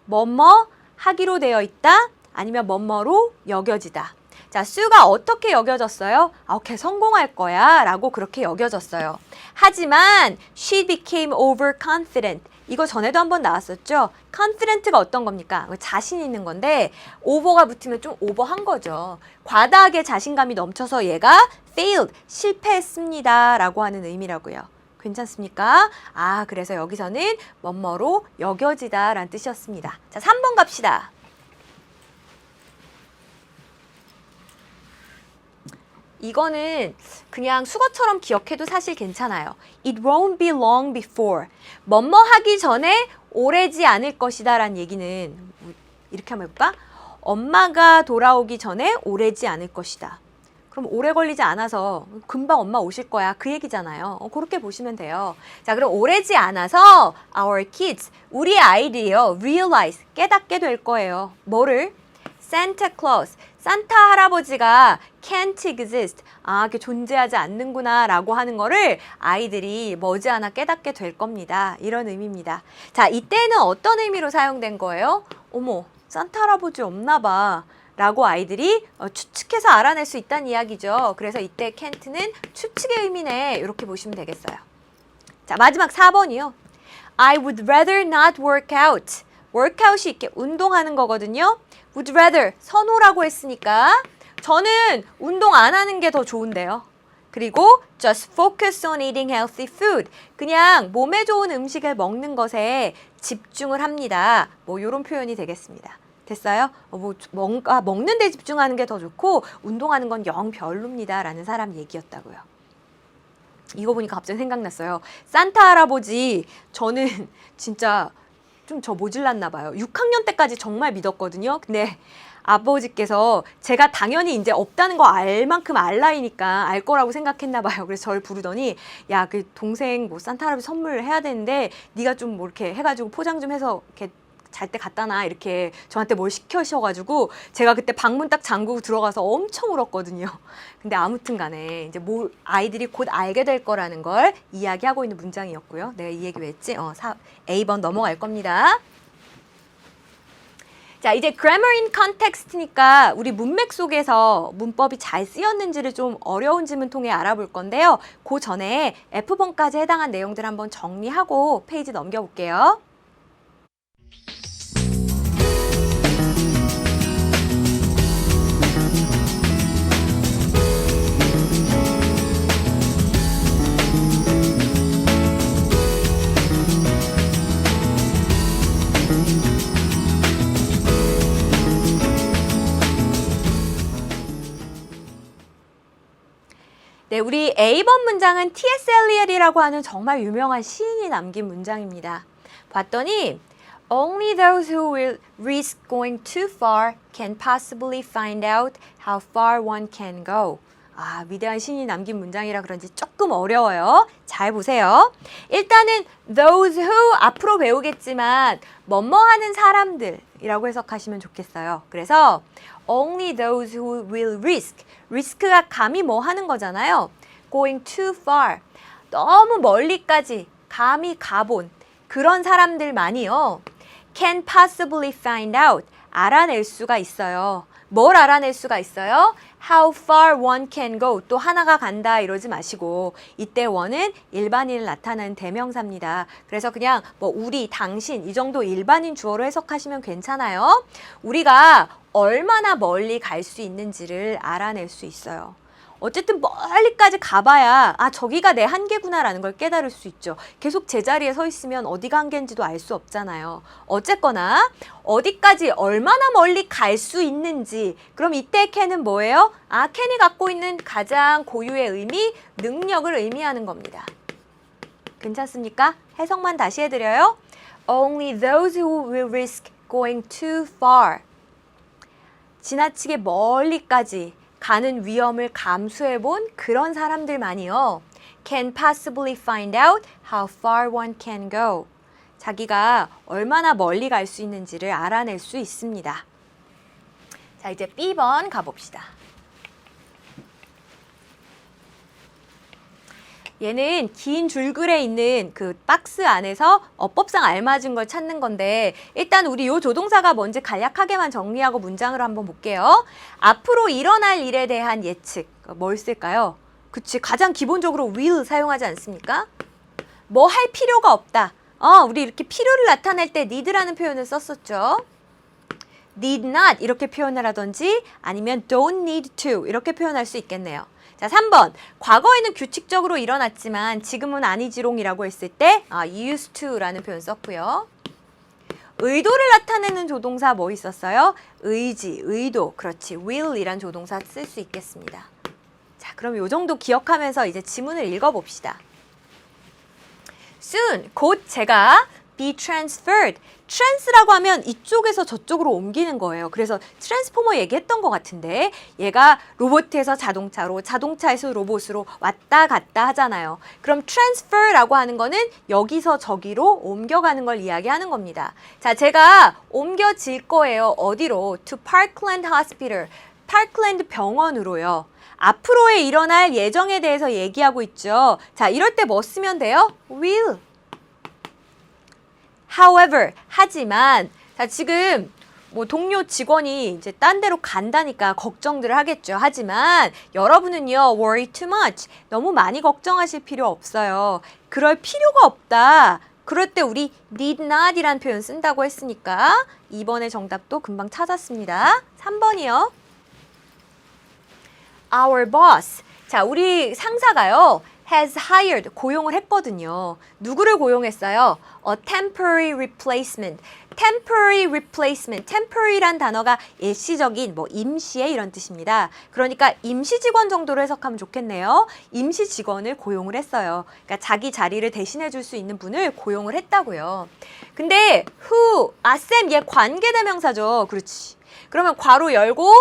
뭐뭐 하기로 되어 있다? 아니면 뭐뭐로 여겨지다. 자, Sue가 어떻게 여겨졌어요? 걔 성공할 거야 라고 그렇게 여겨졌어요. 하지만 she became overconfident. 이거 전에도 한번 나왔었죠? confident가 어떤 겁니까? 자신 있는 건데 over가 붙으면 좀 오버한 거죠. 과다하게 자신감이 넘쳐서 얘가 failed, 실패했습니다 라고 하는 의미라고요. 괜찮습니까? 그래서 여기서는 뭐뭐로 여겨지다 라는 뜻이었습니다. 자, 3번 갑시다. 이거는 그냥 수거처럼 기억해도 사실 괜찮아요. It won't be long before. 뭐뭐 하기 전에 오래지 않을 것이다 라는 얘기는 이렇게 한번 해볼까? 엄마가 돌아오기 전에 오래지 않을 것이다. 그럼 오래 걸리지 않아서 금방 엄마 오실 거야. 그 얘기잖아요. 그렇게 보시면 돼요. 자, 그럼 오래지 않아서 our kids, 우리 아이들이요. realize, 깨닫게 될 거예요. 뭐를? Santa Claus, 산타 할아버지가 can't exist, 이게 존재하지 않는구나 라고 하는 거를 아이들이 머지않아 깨닫게 될 겁니다. 이런 의미입니다. 자, 이때는 어떤 의미로 사용된 거예요? 어머, 산타 할아버지 없나 봐 라고 아이들이 추측해서 알아낼 수 있다는 이야기죠. 그래서 이때 can't는 추측의 의미네 이렇게 보시면 되겠어요. 자, 마지막 4번이요. I would rather not work out. workout이 이렇게 운동하는 거거든요. would rather 선호라고 했으니까 저는 운동 안 하는 게 더 좋은데요. 그리고 just focus on eating healthy food. 그냥 몸에 좋은 음식을 먹는 것에 집중을 합니다. 뭐 이런 표현이 되겠습니다. 됐어요? 뭔가 먹는 데 집중하는 게 더 좋고 운동하는 건 영 별로입니다. 라는 사람 얘기였다고요. 이거 보니까 갑자기 생각났어요. 산타 할아버지 저는 진짜 좀 저 모질랐나 봐요. 6학년 때까지 정말 믿었거든요. 근데 아버지께서 제가 당연히 이제 없다는 거 알 만큼 알 나이니까 알 거라고 생각했나 봐요. 그래서 저를 부르더니 야, 그 동생 뭐 산타 할아버지 선물 해야 되는데 네가 좀 뭐 이렇게 해가지고 포장 좀 해서 이렇게 잘 때 갖다 놔 이렇게 저한테 뭘 시켜셔가지고 제가 그때 방문 딱 잠그고 들어가서 엄청 울었거든요. 근데 아무튼 간에 이제 뭐 아이들이 곧 알게 될 거라는 걸 이야기하고 있는 문장이었고요. 내가 이 얘기 왜 했지? A번 넘어갈 겁니다. 자, 이제 grammar in context니까 우리 문맥 속에서 문법이 잘 쓰였는지를 좀 어려운 지문 통해 알아볼 건데요. 그 전에 F번까지 해당한 내용들 한번 정리하고 페이지 넘겨볼게요. 네, 우리 A번 문장은 T.S. 엘리엇이라고 하는 정말 유명한 시인이 남긴 문장입니다. 봤더니 Only those who will risk going too far can possibly find out how far one can go. 아, 위대한 시인이 남긴 문장이라 그런지 조금 어려워요. 잘 보세요. 일단은 those who 앞으로 배우겠지만 뭐뭐 하는 사람들이라고 해석하시면 좋겠어요. 그래서 only those who will risk. risk가 감히 뭐 하는 거잖아요. going too far. 너무 멀리까지 감히 가본 그런 사람들만이요. can possibly find out. 알아낼 수가 있어요. 뭘 알아낼 수가 있어요? How far one can go. 또 하나가 간다 이러지 마시고 이때 one은 일반인을 나타내는 대명사입니다. 그래서 그냥 뭐 우리, 당신 이 정도 일반인 주어로 해석하시면 괜찮아요. 우리가 얼마나 멀리 갈 수 있는지를 알아낼 수 있어요. 어쨌든 멀리까지 가봐야 아, 저기가 내 한계구나라는 걸 깨달을 수 있죠. 계속 제자리에 서 있으면 어디가 한계인지도 알 수 없잖아요. 어쨌거나 어디까지 얼마나 멀리 갈 수 있는지. 그럼 이때 can은 뭐예요? 아, can이 갖고 있는 가장 고유의 의미, 능력을 의미하는 겁니다. 괜찮습니까? 해석만 다시 해드려요. Only those who will risk going too far. 지나치게 멀리까지 가는 위험을 감수해본 그런 사람들만이요. Can possibly find out how far one can go. 자기가 얼마나 멀리 갈 수 있는지를 알아낼 수 있습니다. 자, 이제 B번 가봅시다. 얘는 긴 줄글에 있는 그 박스 안에서 어법상 알맞은 걸 찾는 건데 일단 우리 요 조동사가 뭔지 간략하게만 정리하고 문장으로 한번 볼게요. 앞으로 일어날 일에 대한 예측. 뭘 쓸까요? 그치, 가장 기본적으로 will 사용하지 않습니까? 뭐 할 필요가 없다. 우리 이렇게 필요를 나타낼 때 need라는 표현을 썼었죠. need not 이렇게 표현을 하던지 아니면 don't need to 이렇게 표현할 수 있겠네요. 자, 3번. 과거에는 규칙적으로 일어났지만 지금은 아니지롱이라고 했을 때 used to라는 표현 썼고요. 의도를 나타내는 조동사 뭐 있었어요? 의지, 의도. 그렇지. will이란 조동사 쓸 수 있겠습니다. 자, 그럼 요 정도 기억하면서 이제 지문을 읽어봅시다. soon, 곧 제가 be transferred. trans라고 하면 이쪽에서 저쪽으로 옮기는 거예요. 그래서 트랜스포머 얘기했던 것 같은데 얘가 로봇에서 자동차로, 자동차에서 로봇으로 왔다 갔다 하잖아요. 그럼 transfer라고 하는 거는 여기서 저기로 옮겨가는 걸 이야기하는 겁니다. 자, 제가 옮겨질 거예요. 어디로? to Parkland Hospital. 파크랜드 병원으로요. 앞으로의 일어날 예정에 대해서 얘기하고 있죠. 자, 이럴 때 뭐 쓰면 돼요? will. However, 하지만 자, 지금 뭐 동료 직원이 이제 딴 데로 간다니까 걱정들을 하겠죠. 하지만 여러분은요, worry too much. 너무 많이 걱정하실 필요 없어요. 그럴 필요가 없다. 그럴 때 우리 need not이라는 표현 쓴다고 했으니까 2번의 정답도 금방 찾았습니다. 3번이요. Our boss. 자, 우리 상사가요. has hired, 고용을 했거든요. 누구를 고용했어요? A temporary replacement. temporary replacement. temporary란 단어가 일시적인, 뭐 임시의 이런 뜻입니다. 그러니까 임시 직원 정도로 해석하면 좋겠네요. 임시 직원을 고용을 했어요. 그러니까 자기 자리를 대신해 줄 수 있는 분을 고용을 했다고요. 근데 who, 쌤, 얘 관계대명사죠. 그렇지. 그러면 괄호 열고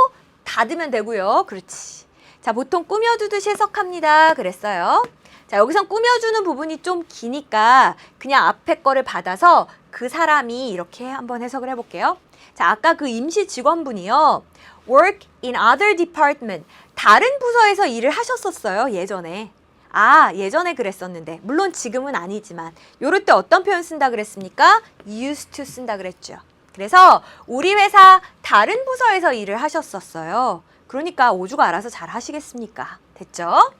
닫으면 되고요. 그렇지. 자, 보통 꾸며두듯이 해석합니다. 그랬어요. 자, 여기선 꾸며주는 부분이 좀 기니까 그냥 앞에 거를 받아서 그 사람이 이렇게 한번 해석을 해볼게요. 자, 아까 그 임시 직원분이요. work in other department. 다른 부서에서 일을 하셨었어요. 예전에. 아, 예전에 그랬었는데. 물론 지금은 아니지만. 요럴 때 어떤 표현 쓴다 그랬습니까? used to 쓴다 그랬죠. 그래서 우리 회사 다른 부서에서 일을 하셨었어요. 그러니까 오주가 알아서 잘 하시겠습니까? 됐죠?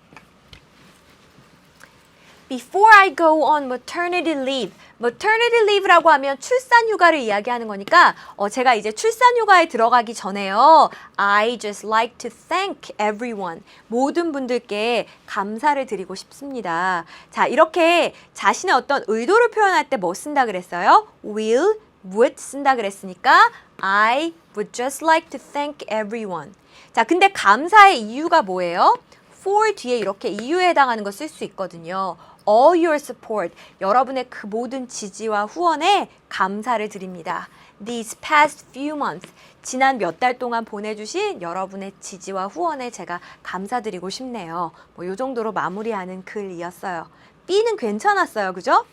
Before I go on maternity leave. maternity leave라고 하면 출산 휴가를 이야기하는 거니까 제가 이제 출산 휴가에 들어가기 전에요. I just like to thank everyone. 모든 분들께 감사를 드리고 싶습니다. 자, 이렇게 자신의 어떤 의도를 표현할 때 뭐 쓴다 그랬어요? will, would 쓴다 그랬으니까 I would just like to thank everyone. 자, 근데 감사의 이유가 뭐예요? for 뒤에 이렇게 이유에 해당하는 거 쓸 수 있거든요. all your support, 여러분의 그 모든 지지와 후원에 감사를 드립니다. These past few months, 지난 몇 달 동안 보내주신 여러분의 지지와 후원에 제가 감사드리고 싶네요. 뭐 요 정도로 마무리하는 글이었어요. B는 괜찮았어요. 그죠?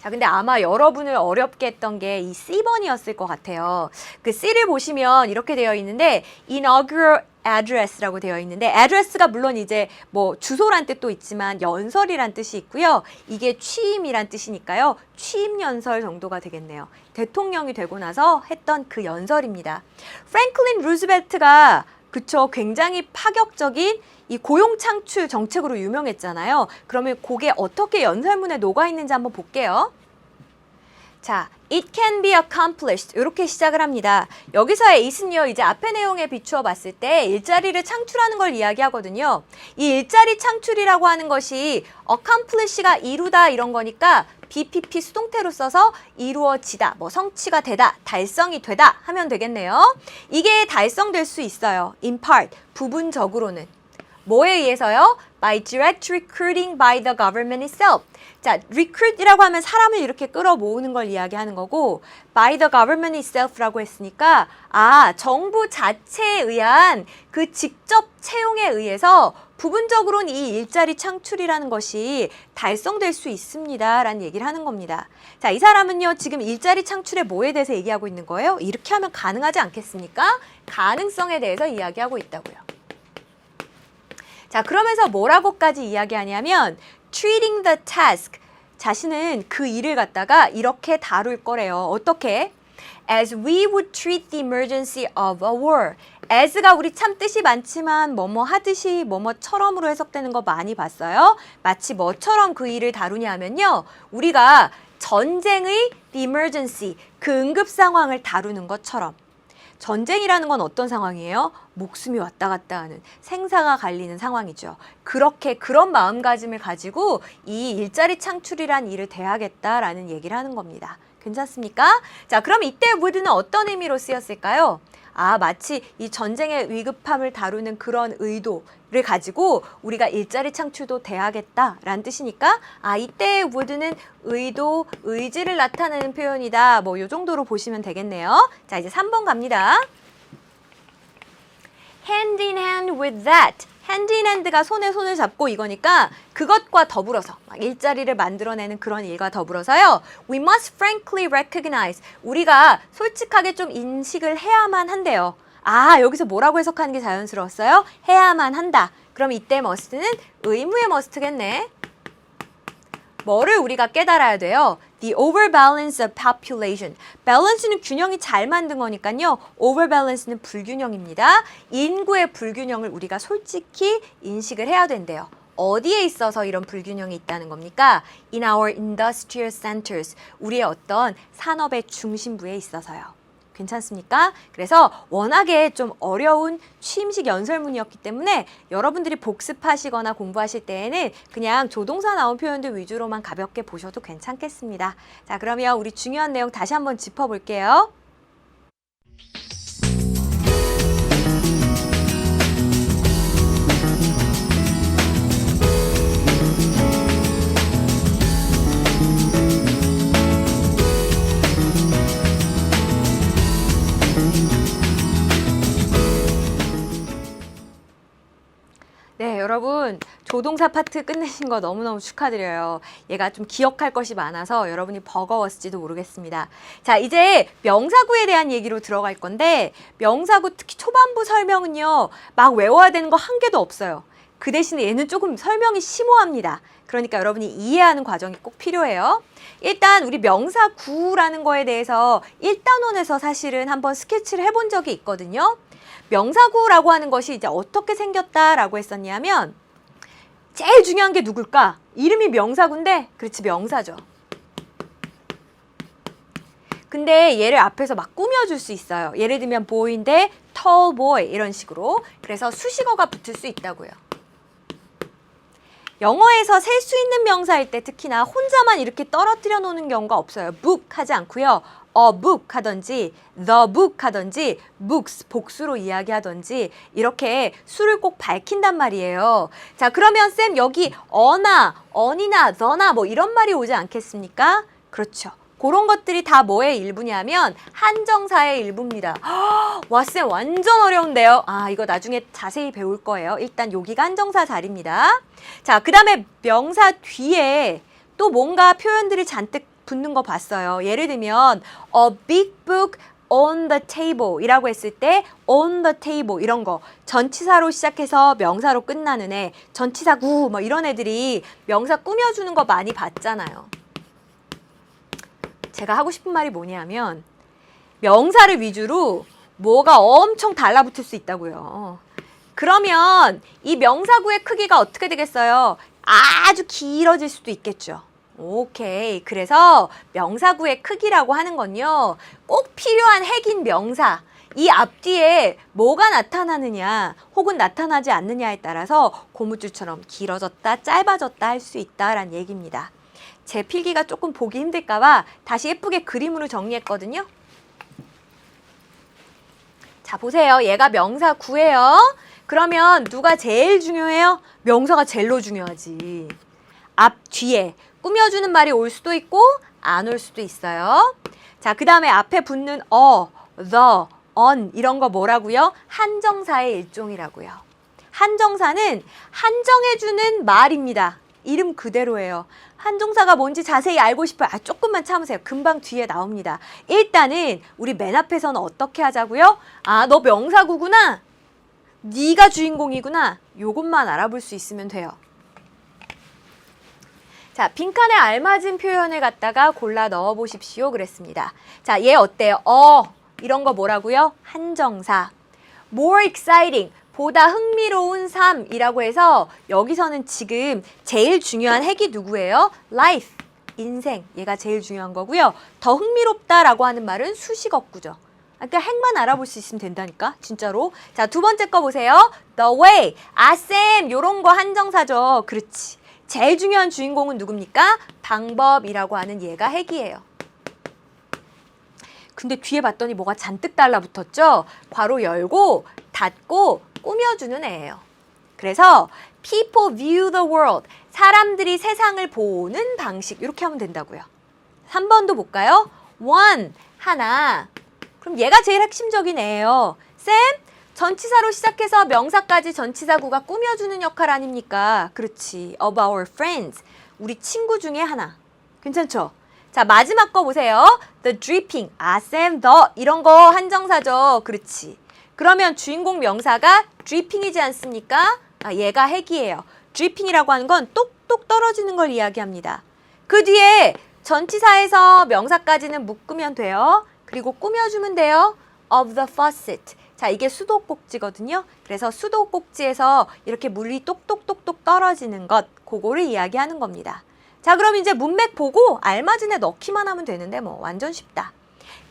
자, 근데 아마 여러분을 어렵게 했던 게 이 C번이었을 것 같아요. 그 C를 보시면 이렇게 되어 있는데 inaugural address라고 되어 있는데 address가 물론 이제 뭐 주소란 뜻도 있지만 연설이란 뜻이 있고요. 이게 취임이란 뜻이니까요. 취임 연설 정도가 되겠네요. 대통령이 되고 나서 했던 그 연설입니다. 프랭클린 루즈벨트가 그쵸, 굉장히 파격적인 이 고용 창출 정책으로 유명했잖아요. 그러면 그게 어떻게 연설문에 녹아있는지 한번 볼게요. 자, it can be accomplished 이렇게 시작을 합니다. 여기서의 it은요, 이제 앞의 내용에 비추어 봤을 때 일자리를 창출하는 걸 이야기하거든요. 이 일자리 창출이라고 하는 것이 accomplish가 이루다 이런 거니까 BPP 수동태로 써서 이루어지다, 뭐 성취가 되다, 달성이 되다 하면 되겠네요. 이게 달성될 수 있어요. in part, 부분적으로는. 뭐에 의해서요? By direct recruiting by the government itself. 자, recruit이라고 하면 사람을 이렇게 끌어모으는 걸 이야기하는 거고 by the government itself라고 했으니까 정부 자체에 의한 그 직접 채용에 의해서 부분적으로는 이 일자리 창출이라는 것이 달성될 수 있습니다. 라는 얘기를 하는 겁니다. 자, 이 사람은요, 지금 일자리 창출의 뭐에 대해서 얘기하고 있는 거예요? 이렇게 하면 가능하지 않겠습니까? 가능성에 대해서 이야기하고 있다고요. 자, 그러면서 뭐라고까지 이야기하냐면 treating the task, 자신은 그 일을 갖다가 이렇게 다룰 거래요. 어떻게? As we would treat the emergency of a war. as가 우리 참 뜻이 많지만 뭐뭐 하듯이 뭐뭐처럼으로 해석되는 거 많이 봤어요. 마치 뭐처럼 그 일을 다루냐 하면요. 우리가 전쟁의 the emergency, 그 응급 상황을 다루는 것처럼. 전쟁이라는 건 어떤 상황이에요? 목숨이 왔다 갔다 하는 생사가 갈리는 상황이죠. 그런 마음가짐을 가지고 이 일자리 창출이란 일을 대하겠다라는 얘기를 하는 겁니다. 괜찮습니까? 자, 그럼 이때 would는 어떤 의미로 쓰였을까요? 마치 이 전쟁의 위급함을 다루는 그런 의도를 가지고 우리가 일자리 창출도 대하겠다라는 뜻이니까 이때 would는 의도, 의지를 나타내는 표현이다. 뭐 요 정도로 보시면 되겠네요. 자, 이제 3번 갑니다. hand in hand with that. hand in hand가 손에 손을 잡고 이거니까 그것과 더불어서 일자리를 만들어내는 그런 일과 더불어서요. We must frankly recognize. 우리가 솔직하게 좀 인식을 해야만 한대요. 여기서 뭐라고 해석하는 게 자연스러웠어요? 해야만 한다. 그럼 이때 must는 의무의 must겠네. 뭐를 우리가 깨달아야 돼요? The overbalance of population. balance는 균형이 잘 만든 거니까요. overbalance는 불균형입니다. 인구의 불균형을 우리가 솔직히 인식을 해야 된대요. 어디에 있어서 이런 불균형이 있다는 겁니까? In our industrial centers. 우리의 어떤 산업의 중심부에 있어서요. 괜찮습니까? 그래서 워낙에 좀 어려운 취임식 연설문이었기 때문에 여러분들이 복습하시거나 공부하실 때에는 그냥 조동사 나온 표현들 위주로만 가볍게 보셔도 괜찮겠습니다. 자, 그러면 우리 중요한 내용 다시 한번 짚어볼게요. 네, 여러분 조동사 파트 끝내신 거 너무너무 축하드려요. 얘가 좀 기억할 것이 많아서 여러분이 버거웠을지도 모르겠습니다. 자, 이제 명사구에 대한 얘기로 들어갈 건데 명사구 특히 초반부 설명은요. 막 외워야 되는 거 한 개도 없어요. 그 대신에 얘는 조금 설명이 심오합니다. 그러니까 여러분이 이해하는 과정이 꼭 필요해요. 일단 우리 명사구라는 거에 대해서 1단원에서 사실은 한번 스케치를 해본 적이 있거든요. 명사구라고 하는 것이 이제 어떻게 생겼다라고 했었냐면 제일 중요한 게 누굴까? 이름이 명사구인데 그렇지 명사죠. 근데 얘를 앞에서 막 꾸며줄 수 있어요. 예를 들면 boy인데 tall boy 이런 식으로. 그래서 수식어가 붙을 수 있다고요. 영어에서 셀 수 있는 명사일 때 특히나 혼자만 이렇게 떨어뜨려 놓는 경우가 없어요. book 하지 않고요. a book 하던지 the book 하던지 books 복수로 이야기하던지 이렇게 수를 꼭 밝힌단 말이에요. 자, 그러면 쌤 여기 어나, 언이나 the나 뭐 이런 말이 오지 않겠습니까? 그렇죠. 그런 것들이 다 뭐의 일부냐면 한정사의 일부입니다. 와, 쌤 완전 어려운데요. 아, 이거 나중에 자세히 배울 거예요. 일단 여기가 한정사 자리입니다. 자, 그 다음에 명사 뒤에 또 뭔가 표현들이 잔뜩 붙는 거 봤어요. 예를 들면 a big book on the table 이라고 했을 때 on the table 이런 거 전치사로 시작해서 명사로 끝나는 애, 전치사구 뭐 이런 애들이 명사 꾸며주는 거 많이 봤잖아요. 제가 하고 싶은 말이 뭐냐면 명사를 위주로 뭐가 엄청 달라붙을 수 있다고요. 그러면 이 명사구의 크기가 어떻게 되겠어요? 아주 길어질 수도 있겠죠. 오케이. 그래서 명사구의 크기라고 하는 건요. 꼭 필요한 핵인 명사. 이 앞뒤에 뭐가 나타나느냐 혹은 나타나지 않느냐에 따라서 고무줄처럼 길어졌다 짧아졌다 할 수 있다라는 얘기입니다. 제 필기가 조금 보기 힘들까 봐 다시 예쁘게 그림으로 정리했거든요. 자, 보세요. 얘가 명사구예요. 그러면 누가 제일 중요해요? 명사가 제일로 중요하지. 앞, 뒤에 꾸며주는 말이 올 수도 있고 안 올 수도 있어요. 자, 그 다음에 앞에 붙는 the, on 이런 거 뭐라고요? 한정사의 일종이라고요. 한정사는 한정해주는 말입니다. 이름 그대로예요. 한정사가 뭔지 자세히 알고 싶어요. 조금만 참으세요. 금방 뒤에 나옵니다. 일단은 우리 맨 앞에서는 어떻게 하자고요? 아, 너 명사구구나. 네가 주인공이구나. 요것만 알아볼 수 있으면 돼요. 자, 빈칸에 알맞은 표현을 갖다가 골라 넣어 보십시오. 그랬습니다. 자, 얘 어때요? 이런 거 뭐라고요? 한정사. More exciting. 보다 흥미로운 삶이라고 해서 여기서는 지금 제일 중요한 핵이 누구예요? life, 인생. 얘가 제일 중요한 거고요. 더 흥미롭다라고 하는 말은 수식어구죠. 그러니까 핵만 알아볼 수 있으면 된다니까. 진짜로. 자, 두 번째 거 보세요. the way. 쌤, 요런 거 한정사죠. 그렇지. 제일 중요한 주인공은 누굽니까? 방법이라고 하는 얘가 핵이에요. 근데 뒤에 봤더니 뭐가 잔뜩 달라붙었죠? 괄호 열고 닫고 꾸며주는 애예요. 그래서 people view the world. 사람들이 세상을 보는 방식. 이렇게 하면 된다고요. 3번도 볼까요? one, 하나. 그럼 얘가 제일 핵심적인 애예요. 쌤, 전치사로 시작해서 명사까지 전치사구가 꾸며주는 역할 아닙니까? 그렇지. of our friends. 우리 친구 중에 하나. 괜찮죠? 자, 마지막 거 보세요. the dripping. 쌤, the. 이런 거 한정사죠. 그렇지. 그러면 주인공 명사가 dripping이지 않습니까? 얘가 핵이에요. dripping이라고 하는 건 똑똑 떨어지는 걸 이야기합니다. 그 뒤에 전치사에서 명사까지는 묶으면 돼요. 그리고 꾸며주면 돼요. of the faucet. 자, 이게 수도꼭지거든요. 그래서 수도꼭지에서 이렇게 물이 똑똑똑똑 떨어지는 것, 그거를 이야기하는 겁니다. 자, 그럼 이제 문맥 보고 알맞은 애 넣기만 하면 되는데 뭐 완전 쉽다.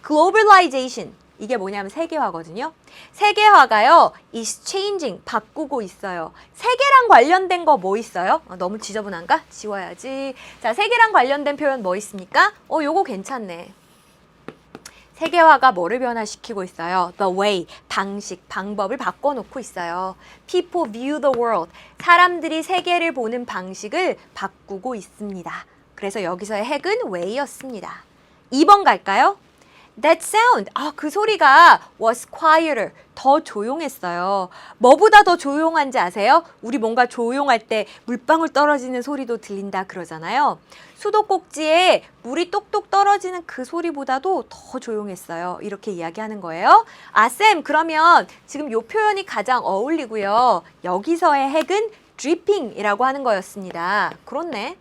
globalization. 이게 뭐냐면 세계화거든요. 세계화가요. is changing. 바꾸고 있어요. 세계랑 관련된 거 뭐 있어요? 너무 지저분한가? 지워야지. 자, 세계랑 관련된 표현 뭐 있습니까? 요거 괜찮네. 세계화가 뭐를 변화시키고 있어요? The way, 방식, 방법을 바꿔놓고 있어요. People view the world. 사람들이 세계를 보는 방식을 바꾸고 있습니다. 그래서 여기서의 핵은 way였습니다. 2번 갈까요? That sound, 그 소리가 was quieter, 더 조용했어요. 뭐보다 더 조용한지 아세요? 우리 뭔가 조용할 때 물방울 떨어지는 소리도 들린다 그러잖아요. 수도꼭지에 물이 똑똑 떨어지는 그 소리보다도 더 조용했어요. 이렇게 이야기하는 거예요. 쌤, 그러면 지금 요 표현이 가장 어울리고요. 여기서의 핵은 dripping이라고 하는 거였습니다. 그렇네.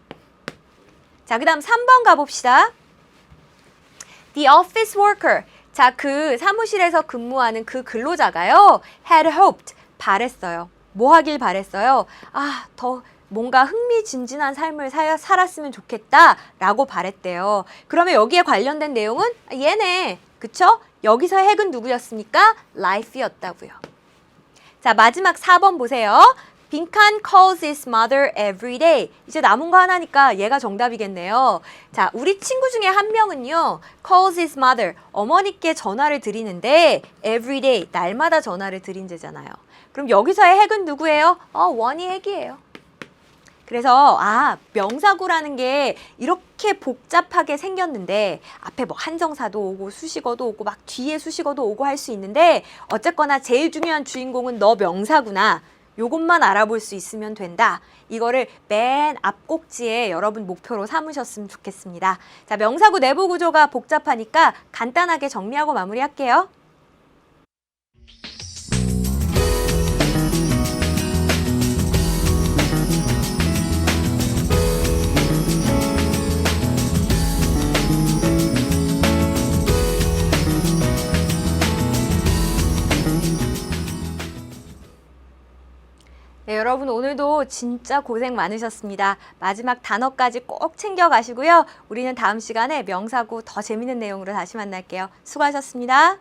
자, 그 다음 3번 가봅시다. The office worker. 자, 그 사무실에서 근무하는 그 근로자가요. had hoped. 바랬어요. 뭐 하길 바랬어요? 더 뭔가 흥미진진한 삶을 살았으면 좋겠다 라고 바랬대요. 그러면 여기에 관련된 내용은 얘네. 그쵸? 여기서 핵은 누구였습니까? life였다고요. 자, 마지막 4번 보세요. 빈칸 calls his mother every day. 이제 남은 거 하나니까 얘가 정답이겠네요. 자, 우리 친구 중에 한 명은요. calls his mother. 어머니께 전화를 드리는데 every day. 날마다 전화를 드린대잖아요. 그럼 여기서의 핵은 누구예요? 원이 핵이에요. 그래서 명사구라는 게 이렇게 복잡하게 생겼는데 앞에 뭐 한정사도 오고 수식어도 오고 막 뒤에 수식어도 오고 할 수 있는데 어쨌거나 제일 중요한 주인공은 너 명사구나. 요것만 알아볼 수 있으면 된다. 이거를 맨 앞꼭지에 여러분 목표로 삼으셨으면 좋겠습니다. 자, 명사구 내부 구조가 복잡하니까 간단하게 정리하고 마무리할게요. 네, 여러분 오늘도 진짜 고생 많으셨습니다. 마지막 단어까지 꼭 챙겨가시고요. 우리는 다음 시간에 명사구 더 재밌는 내용으로 다시 만날게요. 수고하셨습니다.